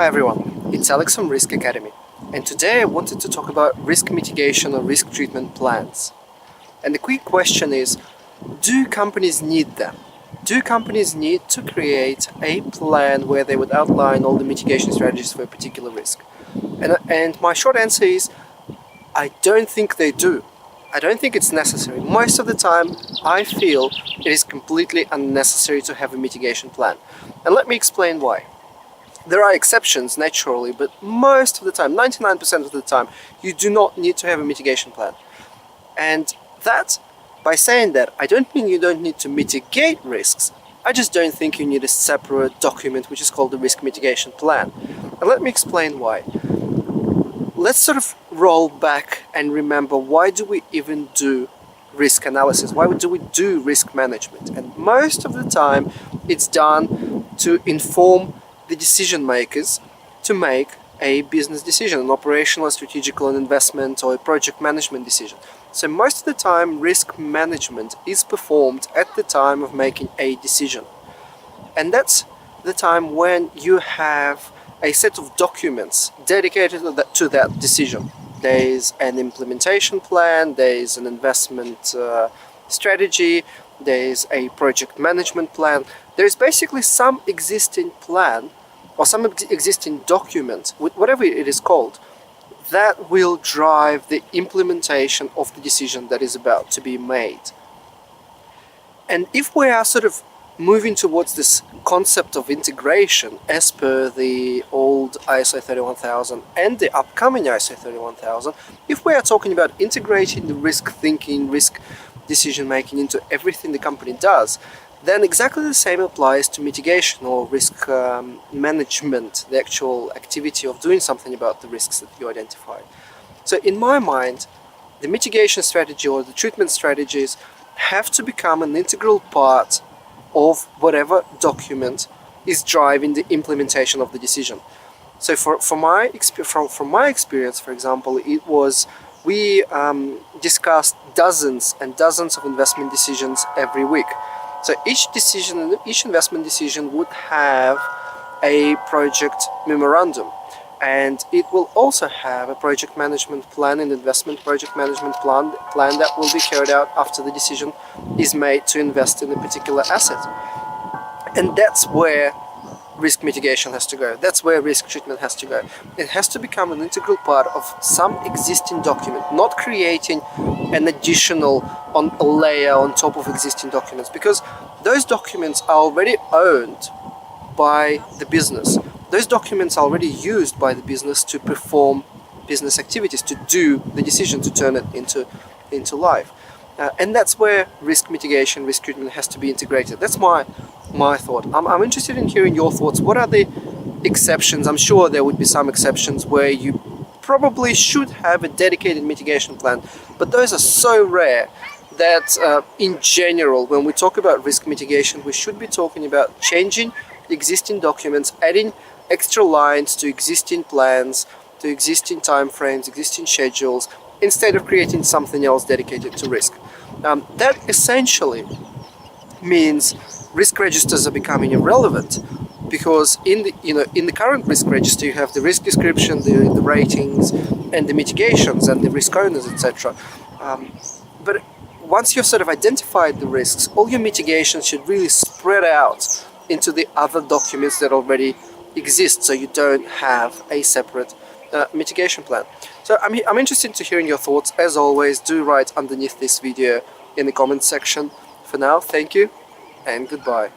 Hi everyone, it's Alex from Risk Academy, and today I wanted to talk about risk mitigation or risk treatment plans. And the quick question is, do companies need them? Do companies need to create a plan where they would outline all the mitigation strategies for a particular risk? And my short answer is, I don't think they do. I don't think it's necessary. Most of the time, I feel it is completely unnecessary to have a mitigation plan. And let me explain why. There are exceptions, naturally, but most of the time, 99% of the time, you do not need to have a mitigation plan. And that, by saying that, I don't mean you don't need to mitigate risks. I just don't think you need a separate document which is called the risk mitigation plan. And let me explain why. Let's sort of roll back and remember, why do we even do risk analysis? Why do we do risk management? And most of the time, it's done to inform the decision makers to make a business decision, an operational, strategical, an investment, or a project management decision. So most of the time, risk management is performed at the time of making a decision. And that's the time when you have a set of documents dedicated to that decision. There's an implementation plan, there's an investment strategy, there's a project management plan. There's basically some existing plan or some existing document, whatever it is called, that will drive the implementation of the decision that is about to be made. And if we are sort of moving towards this concept of integration as per the old ISO 31000 and the upcoming ISO 31000, if we are talking about integrating the risk thinking, risk decision making into everything the company does, then exactly the same applies to mitigation or risk management, the actual activity of doing something about the risks that you identify. So in my mind, the mitigation strategy or the treatment strategies have to become an integral part of whatever document is driving the implementation of the decision. So from my experience, for example, it was we discussed dozens and dozens of investment decisions every week. So each decision, each investment decision would have a project memorandum, and it will also have a project management plan, an investment project management plan that will be carried out after the decision is made to invest in a particular asset. And that's where risk mitigation has to go. That's where risk treatment has to go. It has to become an integral part of some existing document, not creating an additional a layer on top of existing documents, because those documents are already owned by the business. Those documents are already used by the business to perform business activities, to do the decision, to turn it into life. And that's where risk mitigation, risk treatment has to be integrated. That's my thought. I'm interested in hearing your thoughts. What are the exceptions? I'm sure there would be some exceptions where you probably should have a dedicated mitigation plan, but those are so rare that in general, when we talk about risk mitigation, we should be talking about changing existing documents, adding extra lines to existing plans, to existing timeframes, existing schedules, instead of creating something else dedicated to risk. That essentially means risk registers are becoming irrelevant, because in the current risk register you have the risk description, the ratings, and the mitigations, and the risk owners, etc. But once you've sort of identified the risks, all your mitigations should really spread out into the other documents that already exist, so you don't have a separate mitigation plan. So I'm interested to hearing your thoughts. As always, do write underneath this video in the comments section. For now, thank you and goodbye.